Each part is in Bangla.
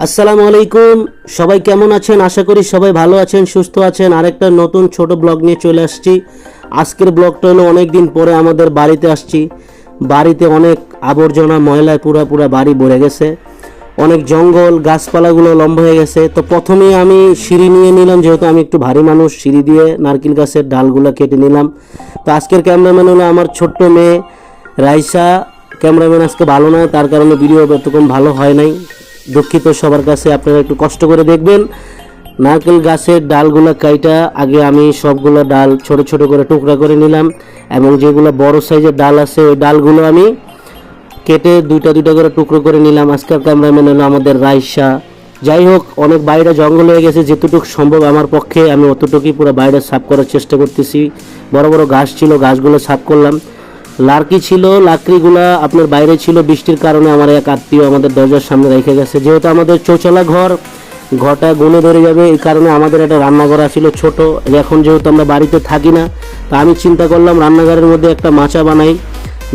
আসসালামু আলাইকুম। সবাই কেমন আছেন? আশা করি সবাই ভালো আছেন, সুস্থ আছেন। আরেকটা নতুন ছোট ব্লগ নিয়ে চলে আসছি। আজকের ব্লগটা হলো অনেক দিন পরে আমাদের বাড়িতে আসছি। বাড়িতে অনেক আবর্জনা ময়লায় পুরা বাড়ি ভরে গেছে, অনেক জঙ্গল গাছপালাগুলো লম্বা হয়ে গেছে। তো প্রথমেই আমি সিঁড়ি নিয়ে নিলাম, যেহেতু আমি একটু ভারী মানুষ, সিঁড়ি দিয়ে নারকেল গাছের ডালগুলো কেটে নিলাম। তো আজকের ক্যামেরাম্যান হলো আমার ছোট্ট মেয়ে রাইসা। ক্যামেরাম্যান আজকে ভালো নয়, তার কারণে ভিডিও এতক্ষণ ভালো হয় নাই, দুঃখিত সবার কাছে। আপনারা একটু কষ্ট করে দেখবেন। নারকেল গাছের ডালগুলো কাইটা আগে আমি সবগুলো ডাল ছোট ছোট করে টুকরা করে নিলাম, এবং যেগুলো বড় সাইজের ডাল আছে ওই ডালগুলো আমি কেটে দুইটা করে টুকরো করে নিলাম। আজকের ক্যামেরাম্যান হলো আমাদের রাইসা। যাই হোক, অনেক বাইরে জঙ্গল হয়ে গেছে, যেতটুকু সম্ভব আমার পক্ষে আমি অতটুকুই পুরো বাইরে সাফ করার চেষ্টা করতেছি। বড় বড় ঘাস ছিল, ঘাসগুলো সাফ করলাম। লাকড়ি ছিল, লাকড়িগুলা আপনার বাইরে ছিল, বৃষ্টির কারণে আমার এক আত্মীয় আমাদের দরজার সামনে রেখে গেছে। যেহেতু আমাদের চৌচালা ঘরটা গুনে ধরে যাবে, এই কারণে আমাদের একটা রান্নাঘর ছিল ছোট। এখন যেহেতু আমরা বাড়িতে থাকি না, তা আমি চিন্তা করলাম রান্নাঘরের মধ্যে একটা মাচা বানাই।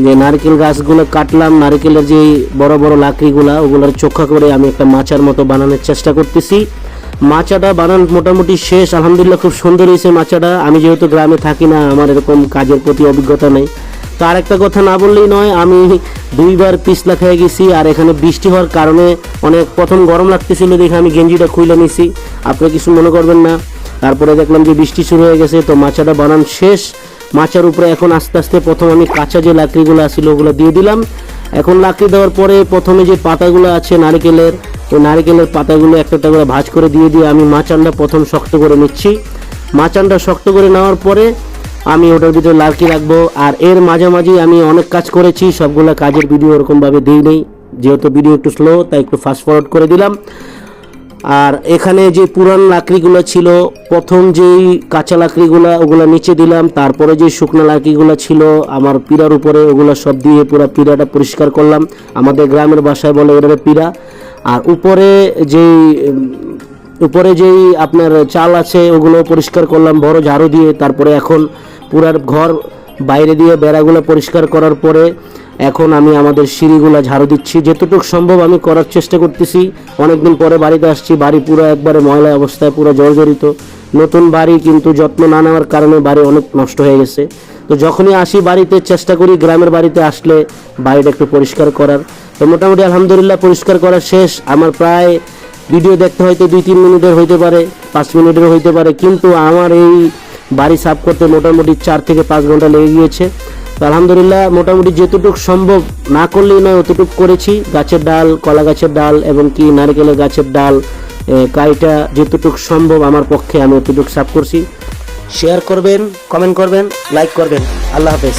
যে নারকেল গাছগুলো কাটলাম, নারকেলের যে বড় বড় লাকড়িগুলা ওগুলোর চোখা করে আমি একটা মাচার মতো বানানোর চেষ্টা করতেছি। মাচাটা বানানো মোটামুটি শেষ, আলহামদুলিল্লাহ খুব সুন্দর হয়েছে মাচাটা। আমি যেহেতু গ্রামে থাকি না, আমার এরকম কাজের প্রতি অভিজ্ঞতা নেই। তার একটা কথা না বললেই নয়, আমি দুইবার পিছলা খেয়ে গেছি। আর এখানে বৃষ্টি হওয়ার কারণে অনেক প্রথম গরম লাগতেছিল দেখে আমি গেঞ্জিটা খুলে নিছি, আপনি কিছু মনে করবেন না। তারপরে দেখলাম যে বৃষ্টি শুরু হয়ে গেছে, তো মাচাটা বানানো শেষ। মাচার উপরে এখন আস্তে আস্তে প্রথম আমি কাঁচা যে লাকড়িগুলো আছিল ওগুলো দিয়ে দিলাম। এখন লাকড়ি দেওয়ার পরে প্রথমে যে পাতাগুলো আছে নারকেলের, ওই নারকেলের পাতাগুলো একটা করে ভাঁজ করে দিয়ে আমি মাচানটা প্রথম শক্ত করে নিচ্ছি। মাচানটা শক্ত করে নেওয়ার পরে আমি ওটার ভিতরে লাকড়ি রাখবো। আর এর মাঝামাঝি আমি অনেক কাজ করেছি, সবগুলো কাজের ভিডিও ওরকমভাবে দিই নেই, যেহেতু ভিডিও একটু স্লো তাই একটু ফাস্ট ফরওয়ার্ড করে দিলাম। আর এখানে যে পুরান লাকড়িগুলো ছিল, প্রথম যেই কাঁচা লাকড়িগুলো ওগুলো নিচে দিলাম, তারপরে যে শুকনো লাকড়িগুলো ছিল আমার পিড়ার উপরে ওগুলো সব দিয়ে পুরো পিড়াটা পরিষ্কার করলাম। আমাদের গ্রামের ভাষায় বলে এটাকে পিড়া। আর উপরে যেই আপনার চাল আছে ওগুলো পরিষ্কার করলাম বড় ঝাড়ু দিয়ে। তারপরে এখন পুরার ঘর বাইরে দিয়ে বেড়াগুলো পরিষ্কার করার পরে এখন আমি আমাদের সিঁড়িগুলো ঝাড়ু দিচ্ছি, যেতটুকু সম্ভব আমি করার চেষ্টা করতেছি। অনেকদিন পরে বাড়িতে আসছি, বাড়ি পুরো একবারে ময়লা অবস্থায়, পুরো জর্জরিত। নতুন বাড়ি, কিন্তু যত্ন না নেওয়ার কারণে বাড়ি অনেক নষ্ট হয়ে গেছে। তো যখনই আসি বাড়িতে চেষ্টা করি গ্রামের বাড়িতে আসলে বাড়িটা একটু পরিষ্কার করার। তো মোটামুটি আলহামদুলিল্লাহ পরিষ্কার করা শেষ। আমার প্রায় ভিডিও দেখতে হয়তো 2-3 মিনিটের হইতে পারে, 5 মিনিটের হইতে পারে, কিন্তু আমার এই বাড়ি সাফ করতে মোটামুটি 4 থেকে 5 ঘন্টা লেগে গিয়েছে। তো আলহামদুলিল্লাহ মোটামুটি যেতটুকু সম্ভব, না করলেই নয়, অতটুকু করেছি। গাছের ডাল, কলা গাছের ডাল এবং কি নারকেলের গাছের ডাল কাইটা যেতটুকু সম্ভব আমার পক্ষে আমি অতটুকু সাফ করছি। শেয়ার করবেন, কমেন্ট করবেন, লাইক করবেন। আল্লাহ হাফেজ।